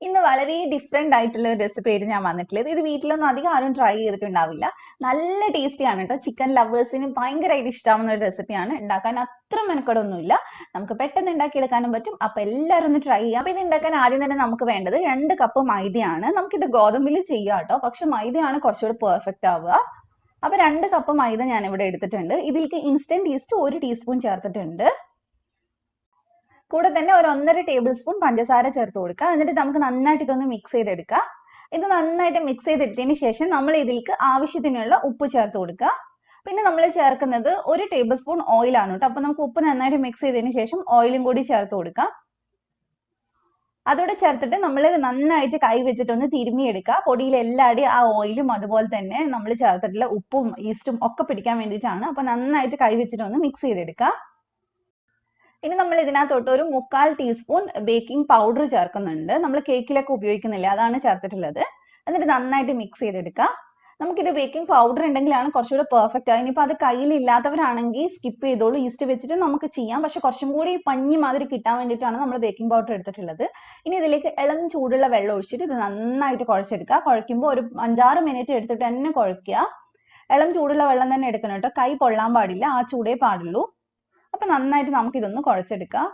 ഇന്ന് വളരെ ഡിഫറെന്റ് ആയിട്ടുള്ള ഒരു റെസിപ്പി ആയിട്ട് ഞാൻ വന്നിട്ടുള്ളത്. ഇത് വീട്ടിലൊന്നും അധികം ആരും ട്രൈ ചെയ്തിട്ടുണ്ടാവില്ല. നല്ല ടേസ്റ്റിയാണ് കേട്ടോ. ചിക്കൻ ലവേഴ്സിന് ഭയങ്കരമായിട്ട് ഇഷ്ടമാവുന്ന ഒരു റെസിപ്പിയാണ്. ഉണ്ടാക്കാൻ അത്ര മെനക്കെടൊന്നുമില്ല. നമുക്ക് പെട്ടെന്ന് ഉണ്ടാക്കിയെടുക്കാനും പറ്റും. അപ്പൊ എല്ലാവരും ഒന്ന് ട്രൈ ചെയ്യാം. അപ്പൊ ഇത് ഉണ്ടാക്കാൻ ആദ്യം തന്നെ നമുക്ക് വേണ്ടത് 2 കപ്പ് മൈദയാണ്. നമുക്കിത് ഗോതമ്പിൽ ചെയ്യാം കേട്ടോ. പക്ഷെ മൈദയാണ് കുറച്ചുകൂടി പെർഫെക്റ്റ് ആവുക. അപ്പൊ 2 കപ്പ് മൈദ ഞാൻ ഇവിടെ എടുത്തിട്ടുണ്ട്. ഇതിലേക്ക് ഇൻസ്റ്റന്റ് ഈസ്റ്റ് 1 ടീസ്പൂൺ ചേർത്തിട്ടുണ്ട്. കൂടെ തന്നെ ഒരു 1.5 ടേബിൾ സ്പൂൺ പഞ്ചസാര ചേർത്ത് കൊടുക്കുക. എന്നിട്ട് നമുക്ക് നന്നായിട്ട് ഇതൊന്ന് മിക്സ് ചെയ്തെടുക്കുക. ഇത് നന്നായിട്ട് മിക്സ് ചെയ്തെടുത്തതിന് ശേഷം നമ്മൾ ഇതിലേക്ക് ആവശ്യത്തിനുള്ള ഉപ്പ് ചേർത്ത് കൊടുക്കുക. പിന്നെ നമ്മൾ ചേർക്കുന്നത് 1 ടേബിൾ സ്പൂൺ ഓയിലാണ് കേട്ടോ. അപ്പൊ നമുക്ക് ഉപ്പ് നന്നായിട്ട് മിക്സ് ചെയ്തതിന് ശേഷം ഓയിലും കൂടി ചേർത്ത് കൊടുക്കുക. അതോടെ ചേർത്തിട്ട് നമ്മൾ നന്നായിട്ട് കൈ വെച്ചിട്ടൊന്ന് തിരുമ്മിയെടുക്കുക. പൊടിയിൽ എല്ലാവരുടെയും ആ ഓയിലും അതുപോലെ തന്നെ നമ്മൾ ചേർത്തിട്ടുള്ള ഉപ്പും ഈസ്റ്റും ഒക്കെ പിടിക്കാൻ വേണ്ടിയിട്ടാണ്. അപ്പൊ നന്നായിട്ട് കൈ വെച്ചിട്ടൊന്ന് മിക്സ് ചെയ്തെടുക്കുക. ഇനി നമ്മൾ ഇതിനകത്തോട്ട് ഒരു 1/4 ടീസ്പൂൺ ബേക്കിംഗ് പൗഡർ ചേർക്കുന്നുണ്ട്. നമ്മൾ കേക്കിലൊക്കെ ഉപയോഗിക്കുന്നില്ല, അതാണ് ചേർത്തിട്ടുള്ളത്. എന്നിട്ട് നന്നായിട്ട് മിക്സ് ചെയ്തെടുക്കുക. നമുക്കിത് ബേക്കിംഗ് പൗഡർ ഉണ്ടെങ്കിലാണ് കുറച്ചുകൂടെ പെർഫെക്റ്റ് ആയി. ഇനിയിപ്പോൾ അത് കയ്യിലില്ലാത്തവരാണെങ്കിൽ സ്കിപ്പ് ചെയ്തോളൂ. ഈസ്റ്റ് വെച്ചിട്ട് നമുക്ക് ചെയ്യാം. പക്ഷെ കുറച്ചും കൂടി പഞ്ഞി മാതിരി കിട്ടാൻ വേണ്ടിയിട്ടാണ് നമ്മൾ ബേക്കിംഗ് പൗഡർ എടുത്തിട്ടുള്ളത്. ഇനി ഇതിലേക്ക് ഇളം ചൂടുള്ള വെള്ളം ഒഴിച്ചിട്ട് ഇത് നന്നായിട്ട് കുഴച്ചെടുക്കുക. കുഴയ്ക്കുമ്പോൾ ഒരു 5-6 മിനിറ്റ് എടുത്തിട്ട് തന്നെ കുഴയ്ക്കുക. ഇളം ചൂടുള്ള വെള്ളം തന്നെ എടുക്കണം കേട്ടോ. കൈ പൊള്ളാൻ പാടില്ല, ആ ചൂടേ പാടുള്ളൂ. അപ്പൊ നന്നായിട്ട് നമുക്ക് ഇതൊന്ന് കുഴച്ചെടുക്കാം.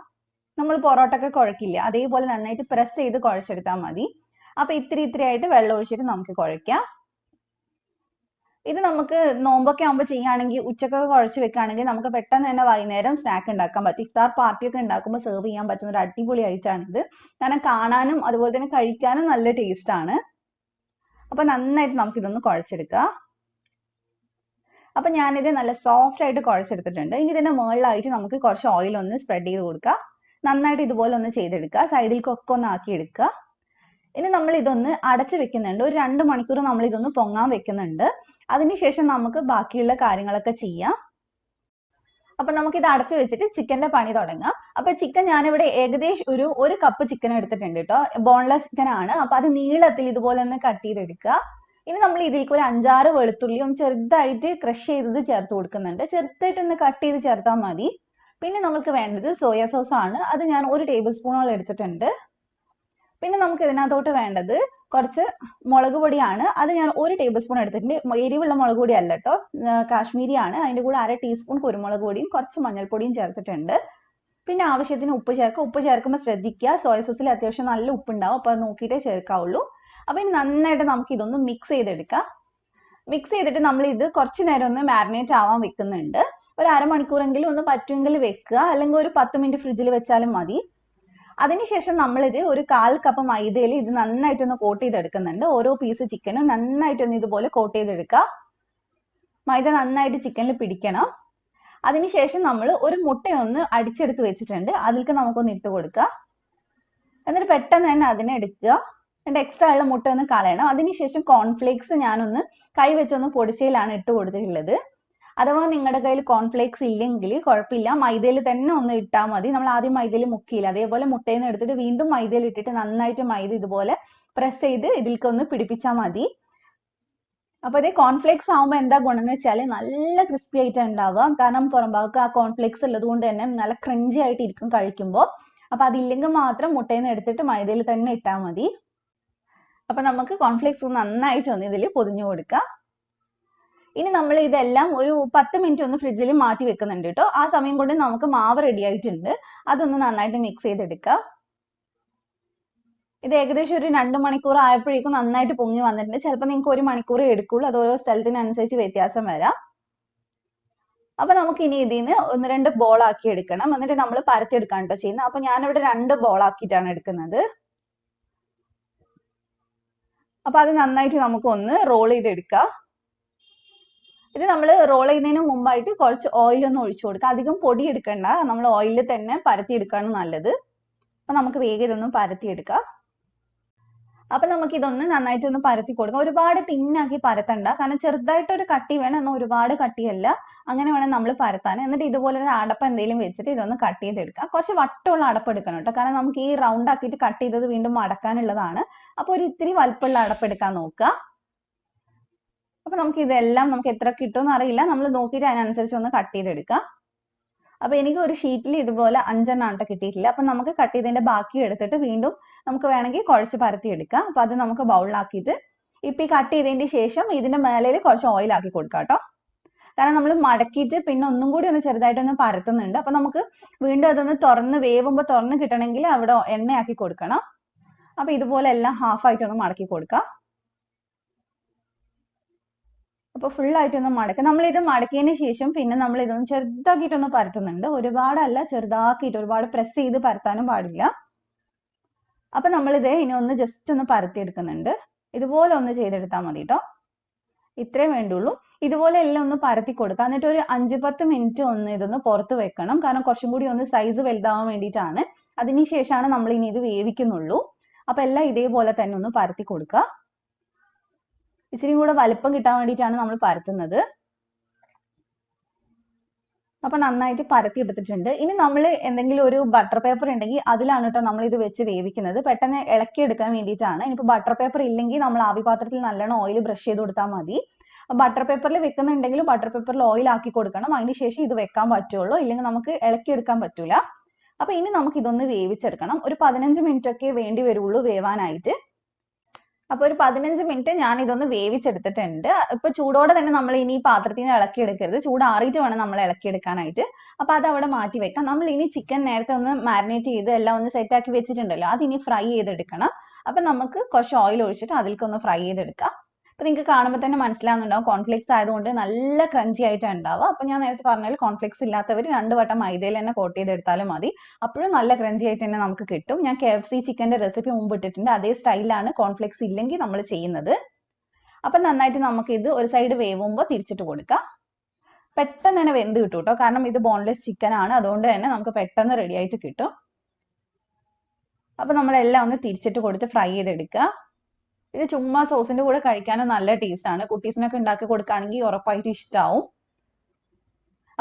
നമ്മൾ പൊറോട്ടൊക്കെ കുഴക്കില്ല, അതേപോലെ നന്നായിട്ട് പ്രസ് ചെയ്ത് കുഴച്ചെടുത്താൽ മതി. അപ്പൊ ഇത്തിരി ആയിട്ട് വെള്ളം ഒഴിച്ചിട്ട് നമുക്ക് കുഴയ്ക്കാം. ഇത് നമുക്ക് നോമ്പൊക്കെ ആകുമ്പോൾ ചെയ്യുകയാണെങ്കിൽ, ഉച്ചക്കൊക്കെ കുഴച്ച് വെക്കുകയാണെങ്കിൽ നമുക്ക് പെട്ടെന്ന് തന്നെ വൈകുന്നേരം സ്നാക്ക് ഉണ്ടാക്കാൻ പറ്റും. ഇഫ്താർ പാർട്ടിയൊക്കെ ഉണ്ടാക്കുമ്പോൾ സെർവ് ചെയ്യാൻ പറ്റുന്ന ഒരു അടിപൊളി ഐറ്റമാണിത്. കാരണം കാണാനും അതുപോലെ തന്നെ കഴിക്കാനും നല്ല ടേസ്റ്റ് ആണ്. അപ്പൊ നന്നായിട്ട് നമുക്ക് ഇതൊന്ന് കുഴച്ചെടുക്കാം. അപ്പൊ ഞാനിത് നല്ല സോഫ്റ്റ് ആയിട്ട് കുഴച്ചെടുത്തിട്ടുണ്ട്. ഇനി ഇതിന്റെ മുകളിലായിട്ട് നമുക്ക് കുറച്ച് ഓയിൽ ഒന്ന് സ്പ്രെഡ് ചെയ്ത് കൊടുക്കുക. നന്നായിട്ട് ഇതുപോലെ ഒന്ന് ചെയ്തെടുക്കുക. സൈഡിലേക്കൊക്കെ ഒന്ന് ആക്കിയെടുക്കുക. ഇനി നമ്മൾ ഇതൊന്ന് അടച്ചു വെക്കുന്നുണ്ട്. ഒരു 2 മണിക്കൂർ നമ്മൾ ഇതൊന്ന് പൊങ്ങാൻ വെക്കുന്നുണ്ട്. അതിനുശേഷം നമുക്ക് ബാക്കിയുള്ള കാര്യങ്ങളൊക്കെ ചെയ്യാം. അപ്പൊ നമുക്ക് ഇത് അടച്ചു വെച്ചിട്ട് ചിക്കന്റെ പണി തുടങ്ങാം. അപ്പൊ ചിക്കൻ ഞാനിവിടെ ഏകദേശം ഒരു കപ്പ് ചിക്കൻ എടുത്തിട്ടുണ്ട് കേട്ടോ. ബോൺലെസ് ചിക്കൻ ആണ്. അപ്പൊ അത് നീളത്തിൽ ഇതുപോലെ ഒന്ന് കട്ട് ചെയ്തെടുക്കുക. ഇനി നമ്മൾ ഇതിലേക്ക് ഒരു 5-6 വെളുത്തുള്ളിയും ചെറുതായിട്ട് ക്രഷ് ചെയ്തത് ചേർത്ത് കൊടുക്കുന്നുണ്ട്. ചെറുതായിട്ട് ഒന്ന് കട്ട് ചെയ്ത് ചേർത്താൽ മതി. പിന്നെ നമുക്ക് വേണ്ടത് സോയ സോസ് ആണ്. അത് ഞാൻ 1 ടേബിൾ സ്പൂണോളം എടുത്തിട്ടുണ്ട്. പിന്നെ നമുക്ക് ഇതിനകത്തോട്ട് വേണ്ടത് കുറച്ച് മുളക് പൊടിയാണ്. അത് ഞാൻ 1 ടേബിൾ സ്പൂൺ എടുത്തിട്ടുണ്ട്. എരിവുള്ള മുളക് പൊടി അല്ല കേട്ടോ, കാശ്മീരിയാണ്. അതിൻ്റെ കൂടെ 1/2 ടീസ്പൂൺ കുരുമുളക് പൊടിയും കുറച്ച് മഞ്ഞൾപ്പൊടിയും ചേർത്തിട്ടുണ്ട്. പിന്നെ ആവശ്യത്തിന് ഉപ്പ് ചേർക്കുക. ഉപ്പ് ചേർക്കുമ്പോൾ ശ്രദ്ധിക്കുക, സോയ സോസിൽ അത്യാവശ്യം നല്ല ഉപ്പുണ്ടാവും. അപ്പോൾ അത് നോക്കിയിട്ടേ ചേർക്കാവുള്ളൂ. അപ്പൊ ഇനി നന്നായിട്ട് നമുക്ക് ഇതൊന്ന് മിക്സ് ചെയ്തെടുക്കാം. മിക്സ് ചെയ്തിട്ട് നമ്മൾ ഇത് കുറച്ച് നേരം ഒന്ന് മാരിനേറ്റ് ആവാൻ വെക്കുന്നുണ്ട്. ഒരു അരമണിക്കൂറെങ്കിലും ഒന്ന് പറ്റുമെങ്കിൽ വെക്കുക, അല്ലെങ്കിൽ ഒരു 10 മിനിറ്റ് ഫ്രിഡ്ജിൽ വെച്ചാലും മതി. അതിനുശേഷം നമ്മളിത് ഒരു 1/4 കപ്പ് മൈദയിൽ ഇത് നന്നായിട്ടൊന്ന് കോട്ട് ചെയ്തെടുക്കുന്നുണ്ട്. ഓരോ പീസ് ചിക്കനും നന്നായിട്ടൊന്ന് ഇതുപോലെ കോട്ട് ചെയ്തെടുക്കുക. മൈദ നന്നായിട്ട് ചിക്കനിൽ പിടിക്കണം. അതിനുശേഷം നമ്മൾ ഒരു മുട്ടയൊന്ന് അടിച്ചെടുത്ത് വെച്ചിട്ടുണ്ട്. അതിലേക്ക് നമുക്കൊന്ന് ഇട്ട് കൊടുക്കുക. എന്നിട്ട് പെട്ടെന്ന് തന്നെ അതിനെ എടുക്കുക. എന്നിട്ട് എക്സ്ട്രാ ഉള്ള മുട്ട ഒന്ന് കളയണം. അതിനുശേഷം കോൺഫ്ലേക്സ് ഞാനൊന്ന് കൈ വെച്ചൊന്ന് പൊടിച്ചയിലാണ് ഇട്ട് കൊടുത്തിട്ടുള്ളത്. അഥവാ നിങ്ങളുടെ കയ്യിൽ കോൺഫ്ലേക്സ് ഇല്ലെങ്കിൽ കുഴപ്പമില്ല, മൈദയിൽ തന്നെ ഒന്ന് ഇട്ടാൽ മതി. നമ്മൾ ആദ്യം മൈദയിൽ മുക്കിയില്ല, അതേപോലെ മുട്ടയിൽ നിന്ന് എടുത്തിട്ട് വീണ്ടും മൈദയിൽ ഇട്ടിട്ട് നന്നായിട്ട് മൈദ ഇതുപോലെ പ്രസ് ചെയ്ത് ഇതിലേക്ക് ഒന്ന് പിടിപ്പിച്ചാൽ മതി. അപ്പൊ അതേ കോൺഫ്ലേക്സ് ആകുമ്പോൾ എന്താ ഗുണം എന്ന് വെച്ചാൽ നല്ല ക്രിസ്പി ആയിട്ട് ഉണ്ടാവുക. കാരണം പുറം ഭാഗത്ത് ആ കോൺഫ്ലേക്സ് ഉള്ളത് കൊണ്ട് തന്നെ നല്ല ക്രഞ്ചി ആയിട്ട് ഇരിക്കും കഴിക്കുമ്പോൾ. അപ്പൊ അതില്ലെങ്കിൽ മാത്രം മുട്ടയിൽ നിന്ന് എടുത്തിട്ട് മൈദയിൽ തന്നെ ഇട്ടാൽ മതി. അപ്പൊ നമുക്ക് കോൺഫ്ലേക്സ് നന്നായിട്ടൊന്ന് ഇതിൽ പൊതിഞ്ഞു കൊടുക്കാം. ഇനി നമ്മൾ ഇതെല്ലാം ഒരു 10 മിനിറ്റ് ഒന്ന് ഫ്രിഡ്ജിൽ മാറ്റി വെക്കുന്നുണ്ട് കേട്ടോ. ആ സമയം കൊണ്ട് നമുക്ക് മാവ് റെഡി ആയിട്ടുണ്ട്. അതൊന്ന് നന്നായിട്ട് മിക്സ് ചെയ്തെടുക്കാം. ഇത് ഏകദേശം ഒരു 2 മണിക്കൂർ ആയപ്പോഴേക്കും നന്നായിട്ട് പൊങ്ങി വന്നിട്ടുണ്ട്. ചിലപ്പോൾ നിങ്ങൾക്ക് 1 മണിക്കൂർ എടുക്കുള്ളൂ, അത് ഓരോ സ്ഥലത്തിനനുസരിച്ച് വ്യത്യാസം വരാം. അപ്പൊ നമുക്ക് ഇനി ഇതിന് 1-2 ബോൾ ആക്കി എടുക്കണം. എന്നിട്ട് നമ്മൾ പരത്തിയെടുക്കാൻ കേട്ടോ ചെയ്യുന്നത്. അപ്പൊ ഞാനിവിടെ 2 ബോൾ ആക്കിയിട്ടാണ് എടുക്കുന്നത്. അപ്പൊ അത് നന്നായിട്ട് നമുക്കൊന്ന് റോൾ ചെയ്തെടുക്കാം. ഇത് നമ്മൾ റോൾ ചെയ്യുന്നതിന് മുമ്പായിട്ട് കുറച്ച് ഓയിൽ ഒന്ന് ഒഴിച്ചു കൊടുക്കുക. അധികം പൊടി എടുക്കണ്ട, നമ്മൾ ഓയിലിൽ തന്നെ പരത്തിയെടുക്കാണ് നല്ലത്. അപ്പൊ നമുക്ക് വേഗം ഇതൊന്ന് പരത്തിയെടുക്കാം. അപ്പൊ നമുക്ക് ഇതൊന്ന് നന്നായിട്ടൊന്ന് പരത്തി കൊടുക്കാം. ഒരുപാട് തിന്നാക്കി പരത്തണ്ട, കാരണം ചെറുതായിട്ടൊരു കട്ടി വേണം, എന്നാൽ ഒരുപാട് കട്ടിയല്ല. അങ്ങനെ വേണം നമ്മൾ പരത്താൻ. എന്നിട്ട് ഇതുപോലെ ഒരു അടപ്പ് എന്തെങ്കിലും വെച്ചിട്ട് ഇതൊന്ന് കട്ട് ചെയ്തെടുക്കാം. കുറച്ച് വട്ടമുള്ള അടപ്പ് എടുക്കണം കേട്ടോ, കാരണം നമുക്ക് ഈ റൗണ്ട് ആക്കിയിട്ട് കട്ട് ചെയ്തത് വീണ്ടും മടക്കാനുള്ളതാണ്. അപ്പൊ ഒരു ഇത്തിരി വലുപ്പമുള്ള അടപ്പ് എടുക്കാൻ നോക്കുക. അപ്പൊ നമുക്ക് ഇതെല്ലാം നമുക്ക് എത്ര കിട്ടുമെന്ന് അറിയില്ല, നമ്മൾ നോക്കിയിട്ട് അതിനനുസരിച്ച് ഒന്ന് കട്ട് ചെയ്തെടുക്കാം. അപ്പൊ എനിക്ക് ഒരു ഷീറ്റിൽ ഇതുപോലെ 5 കിട്ടിയിട്ടില്ല. അപ്പൊ നമുക്ക് കട്ട് ചെയ്തതിന്റെ ബാക്കി എടുത്തിട്ട് വീണ്ടും നമുക്ക് വേണമെങ്കിൽ കുഴച്ച് പരത്തി എടുക്കാം. അപ്പൊ അത് നമുക്ക് ബൗളിലാക്കിയിട്ട് ഇപ്പൊ ഈ കട്ട് ചെയ്തതിന്റെ ശേഷം ഇതിന്റെ മേലയിൽ കുറച്ച് ഓയിൽ ആക്കി കൊടുക്കാം കേട്ടോ. കാരണം നമ്മൾ മടക്കിയിട്ട് പിന്നെ ഒന്നും കൂടി ഒന്ന് ചെറുതായിട്ടൊന്ന് പരത്തുന്നുണ്ട്. അപ്പൊ നമുക്ക് വീണ്ടും അതൊന്ന് വേവുമ്പോൾ തുറന്ന് കിട്ടണമെങ്കിൽ അവിടെ എണ്ണയാക്കി കൊടുക്കണം. അപ്പൊ ഇതുപോലെ എല്ലാം ഹാഫായിട്ടൊന്ന് മടക്കി കൊടുക്കാം. അപ്പൊ ഫുൾ ആയിട്ടൊന്ന് മടക്കുക. നമ്മൾ ഇത് മടക്കിയതിന് ശേഷം പിന്നെ നമ്മൾ ഇതൊന്ന് ചെറുതാക്കിയിട്ടൊന്ന് പരത്തുന്നുണ്ട്. ഒരുപാടല്ല, ചെറുതാക്കിയിട്ട്, ഒരുപാട് പ്രസ് ചെയ്ത് പരത്താനും പാടില്ല. അപ്പൊ നമ്മളിത് ഇനി ഒന്ന് ജസ്റ്റ് ഒന്ന് പരത്തി എടുക്കുന്നുണ്ട്. ഇതുപോലെ ഒന്ന് ചെയ്തെടുത്താൽ മതി കേട്ടോ. ഇത്രേ വേണ്ടുള്ളൂ. ഇതുപോലെ എല്ലാം ഒന്ന് പരത്തി കൊടുക്കുക. എന്നിട്ട് ഒരു 5-10 മിനിറ്റ് ഒന്ന് ഇതൊന്ന് പുറത്ത് വെക്കണം. കാരണം കുറച്ചും കൂടി ഒന്ന് സൈസ് വലുതാവാൻ വേണ്ടിയിട്ടാണ്. അതിനുശേഷമാണ് നമ്മൾ ഇനി ഇത് വേവിക്കുന്നുള്ളൂ. അപ്പൊ എല്ലാം ഇതേപോലെ തന്നെ ഒന്ന് പരത്തി കൊടുക്കുക. ഇച്ചിരി കൂടെ വലുപ്പം കിട്ടാൻ വേണ്ടിയിട്ടാണ് നമ്മൾ പരത്തുന്നത്. അപ്പൊ നന്നായിട്ട് പരത്തി എടുത്തിട്ടുണ്ട്. ഇനി നമ്മൾ എന്തെങ്കിലും ഒരു ബട്ടർ പേപ്പർ ഉണ്ടെങ്കിൽ അതിലാണ് കേട്ടോ നമ്മൾ ഇത് വെച്ച് വേവിക്കുന്നത്. പെട്ടെന്ന് ഇളക്കി എടുക്കാൻ വേണ്ടിയിട്ടാണ്. ഇനിയിപ്പോൾ ബട്ടർ പേപ്പർ ഇല്ലെങ്കിൽ നമ്മൾ ആവി പാത്രത്തിൽ നല്ലോണം ഓയിൽ ബ്രഷ് ചെയ്ത് കൊടുത്താൽ മതി. ബട്ടർ പേപ്പറിൽ വെക്കുന്നുണ്ടെങ്കിൽ ബട്ടർ പേപ്പറിൽ ഓയിൽ ആക്കി കൊടുക്കണം. അതിനുശേഷം ഇത് വെക്കാൻ പറ്റുള്ളൂ. ഇല്ലെങ്കിൽ നമുക്ക് ഇളക്കി എടുക്കാൻ പറ്റൂല. അപ്പൊ ഇനി നമുക്ക് ഇതൊന്ന് വേവിച്ചെടുക്കണം. ഒരു 15 മിനിറ്റ് ഒക്കെ വേണ്ടി വരുള്ളൂ വേവാനായിട്ട്. അപ്പൊ ഒരു 15 മിനിറ്റ് ഞാൻ ഇതൊന്ന് വേവിച്ചെടുത്തിട്ടുണ്ട്. ഇപ്പൊ ചൂടോടെ തന്നെ നമ്മൾ ഇനി ഈ പാത്രത്തിൽ നിന്ന് ഇളക്കി എടുക്കരുത്. ചൂടാറിയിട്ട് വേണം നമ്മൾ ഇളക്കി എടുക്കാനായിട്ട്. അപ്പൊ അത് അവിടെ മാറ്റി വെക്കാം. നമ്മൾ ഇനി ചിക്കൻ നേരത്തെ ഒന്ന് മാരിനേറ്റ് ചെയ്ത് എല്ലാം ഒന്ന് സെറ്റ് ആക്കി വെച്ചിട്ടുണ്ടല്ലോ, അത് ഇനി ഫ്രൈ ചെയ്തെടുക്കണം. അപ്പൊ നമുക്ക് കുറച്ച് ഓയിൽ ഒഴിച്ചിട്ട് അതിലേക്കൊന്ന് ഫ്രൈ ചെയ്തെടുക്കാം. അപ്പൊ നിങ്ങൾക്ക് കാണുമ്പോൾ തന്നെ മനസ്സിലാവുന്നുണ്ടാവും, കോൺഫ്ലെക്സ് ആയതുകൊണ്ട് നല്ല ക്രഞ്ചി ആയിട്ടാണ് ഉണ്ടാവുക. അപ്പൊ ഞാൻ നേരത്തെ പറഞ്ഞാൽ കോൺഫ്ലെക്സ് ഇല്ലാത്തവർ 2 വട്ടം മൈദയിൽ തന്നെ കോട്ട് ചെയ്തെടുത്താലും മതി. അപ്പോഴും നല്ല ക്രഞ്ചി ആയിട്ട് തന്നെ നമുക്ക് കിട്ടും. ഞാൻ KFC ചിക്കന്റെ റെസിപ്പി മുമ്പ് ഇട്ടിട്ടുണ്ട്. അതേ സ്റ്റൈലാണ് കോൺഫ്ലെക്സ് ഇല്ലെങ്കിൽ നമ്മൾ ചെയ്യുന്നത്. അപ്പൊ നന്നായിട്ട് നമുക്ക് ഇത് ഒരു സൈഡ് വേവുമ്പോൾ തിരിച്ചിട്ട് കൊടുക്കാം. പെട്ടെന്ന് തന്നെ വെന്ത് കിട്ടും കേട്ടോ. കാരണം ഇത് ബോൺലെസ് ചിക്കൻ ആണ്, അതുകൊണ്ട് തന്നെ നമുക്ക് പെട്ടെന്ന് റെഡി ആയിട്ട് കിട്ടും. അപ്പൊ നമ്മളെല്ലാം ഒന്ന് തിരിച്ചിട്ട് കൊടുത്ത് ഫ്രൈ ചെയ്തെടുക്കുക. ഇത് ചുമ്മാ സോസിന്റെ കൂടെ കഴിക്കാനും നല്ല ടേസ്റ്റ് ആണ്. കുട്ടീസിനൊക്കെ ഉണ്ടാക്കി കൊടുക്കുകയാണെങ്കിൽ ഉറപ്പായിട്ട് ഇഷ്ടാവും.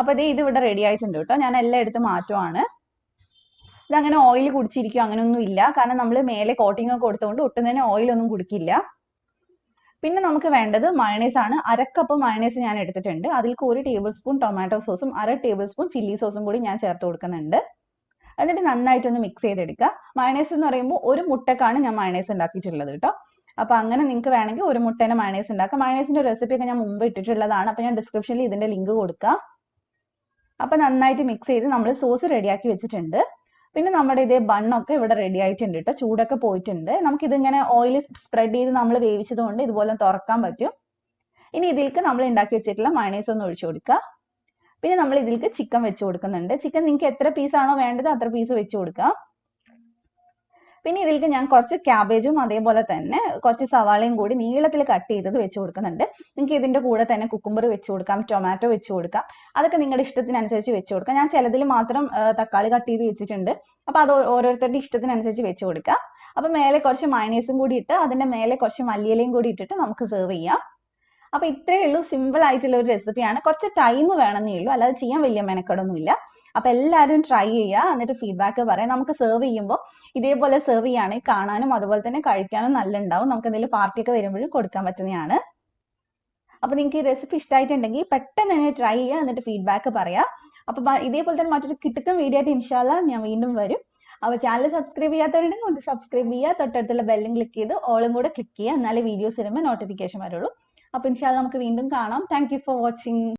അപ്പൊ ഇത് ഇവിടെ റെഡി ആയിട്ടുണ്ട് കേട്ടോ. ഞാൻ എല്ലാം എടുത്ത് മാറ്റുവാണ്. ഇതങ്ങനെ ഓയിൽ കുടിച്ചിരിക്കും അങ്ങനെയൊന്നും ഇല്ല. കാരണം നമ്മൾ മേലെ കോട്ടിംഗ് ഒക്കെ കൊടുത്തുകൊണ്ട് ഒട്ടും തന്നെ ഓയിലൊന്നും കുടിക്കില്ല. പിന്നെ നമുക്ക് വേണ്ടത് മയണൈസ് ആണ്. 1/2 കപ്പ് മയണൈസ് ഞാൻ എടുത്തിട്ടുണ്ട്. അതിലേക്ക് 1 ടേബിൾ സ്പൂൺ ടൊമാറ്റോ സോസും 1/2 ടേബിൾ സ്പൂൺ ചില്ലി സോസും കൂടി ഞാൻ ചേർത്ത് കൊടുക്കുന്നുണ്ട്. എന്നിട്ട് നന്നായിട്ടൊന്ന് മിക്സ് ചെയ്തെടുക്കുക. മയണൈസ് എന്ന് പറയുമ്പോൾ 1 മുട്ടക്കാണ് ഞാൻ മയണൈസ് ഉണ്ടാക്കിയിട്ടുള്ളത് കേട്ടോ. അപ്പൊ അങ്ങനെ നിങ്ങൾക്ക് വേണമെങ്കിൽ 1 മുട്ടേനെ മയണൈസ് ഉണ്ടാക്കാം. മയണൈസിന്റെ റെസിപ്പി ഒക്കെ ഞാൻ മുമ്പ് ഇട്ടിട്ടുള്ളതാണ്. അപ്പൊ ഞാൻ ഡിസ്ക്രിപ്ഷനിൽ ഇതിന്റെ ലിങ്ക് കൊടുക്കാം. അപ്പൊ നന്നായിട്ട് മിക്സ് ചെയ്ത് നമ്മൾ സോസ് റെഡിയാക്കി വെച്ചിട്ടുണ്ട്. പിന്നെ നമ്മുടെ ഇതേ ബണ്ണൊക്കെ ഇവിടെ റെഡി ആയിട്ടുണ്ട് കേട്ടോ. ചൂടൊക്കെ പോയിട്ടുണ്ട്. നമുക്കിതിങ്ങനെ ഓയിൽ സ്പ്രെഡ് ചെയ്ത് നമ്മൾ വേവിച്ചത് കൊണ്ട് ഇതുപോലെ തുറക്കാൻ പറ്റും. ഇനി ഇതിലേക്ക് നമ്മൾ ഉണ്ടാക്കി വെച്ചിട്ടുള്ള മയണൈസ് ഒന്ന് ഒഴിച്ചു കൊടുക്കുക. പിന്നെ നമ്മൾ ഇതിലേക്ക് ചിക്കൻ വെച്ച് കൊടുക്കുന്നുണ്ട്. ചിക്കൻ നിങ്ങൾക്ക് എത്ര പീസാണോ വേണ്ടത് അത്ര പീസ് വെച്ച് കൊടുക്കുക. പിന്നെ ഇതിലേക്ക് ഞാൻ കുറച്ച് ക്യാബേജും അതേപോലെ തന്നെ കുറച്ച് സവാളയും കൂടി നീളത്തിൽ കട്ട് ചെയ്തത് വെച്ച് കൊടുക്കുന്നുണ്ട്. നിങ്ങൾക്ക് ഇതിന്റെ കൂടെ തന്നെ കുക്കുംബർ വെച്ച് കൊടുക്കാം, ടൊമാറ്റോ വെച്ച് കൊടുക്കാം. അതൊക്കെ നിങ്ങളുടെ ഇഷ്ടത്തിനനുസരിച്ച് വെച്ച് കൊടുക്കാം. ഞാൻ ചിലതിൽ മാത്രം തക്കാളി കട്ട് ചെയ്ത് വെച്ചിട്ടുണ്ട്. അപ്പൊ അത് ഓരോരുത്തരുടെ ഇഷ്ടത്തിനനുസരിച്ച് വെച്ച് കൊടുക്കാം. അപ്പൊ മേലെ കുറച്ച് മയണൈസും കൂടി ഇട്ട് അതിന്റെ മേലെ കുറച്ച് മല്ലിയിലയും കൂടി ഇട്ടിട്ട് നമുക്ക് സെർവ് ചെയ്യാം. അപ്പൊ ഇത്രയേ ഉള്ളൂ. സിമ്പിൾ ആയിട്ടുള്ള ഒരു റെസിപ്പിയാണ്. കുറച്ച് ടൈം വേണമെന്നേ ഉള്ളൂ, അല്ലാതെ ചെയ്യാൻ വലിയ മെനക്കെടൊന്നുമില്ല. അപ്പൊ എല്ലാവരും ട്രൈ ചെയ്യുക, എന്നിട്ട് ഫീഡ്ബാക്ക് പറയാം. നമുക്ക് സെർവ് ചെയ്യുമ്പോൾ ഇതേപോലെ സെർവ് ചെയ്യുകയാണെങ്കിൽ കാണാനും അതുപോലെ തന്നെ കഴിക്കാനും നല്ല ഉണ്ടാവും. നമുക്ക് എന്തെങ്കിലും പാർട്ടിയൊക്കെ വരുമ്പോഴും കൊടുക്കാൻ പറ്റുന്നതാണ്. അപ്പൊ നിങ്ങൾക്ക് ഈ റെസിപ്പി ഇഷ്ടമായിട്ടുണ്ടെങ്കിൽ പെട്ടെന്ന് തന്നെ ട്രൈ ചെയ്യുക, എന്നിട്ട് ഫീഡ്ബാക്ക് പറയാം. അപ്പൊ ഇതേപോലെ തന്നെ മറ്റൊരു കിട്ടുന്ന വീഡിയോ ആയിട്ട് ഇൻഷാല്ലാ ഞാൻ വീണ്ടും വരും. അപ്പോൾ ചാനൽ സബ്സ്ക്രൈബ് ചെയ്യാത്തവരുണ്ടെങ്കിൽ ഒന്ന് സബ്സ്ക്രൈബ് ചെയ്യുക. തൊട്ടടുത്തുള്ള ബെല്ലും ക്ലിക്ക് ചെയ്ത് ഓളും കൂടെ ക്ലിക്ക് ചെയ്യുക. എന്നാലേ വീഡിയോസ് വരുമ്പോൾ നോട്ടിഫിക്കേഷൻ വരുള്ളൂ. അപ്പോൾ ഇൻഷാല്ലാ നമുക്ക് വീണ്ടും കാണാം. Thank you for watching.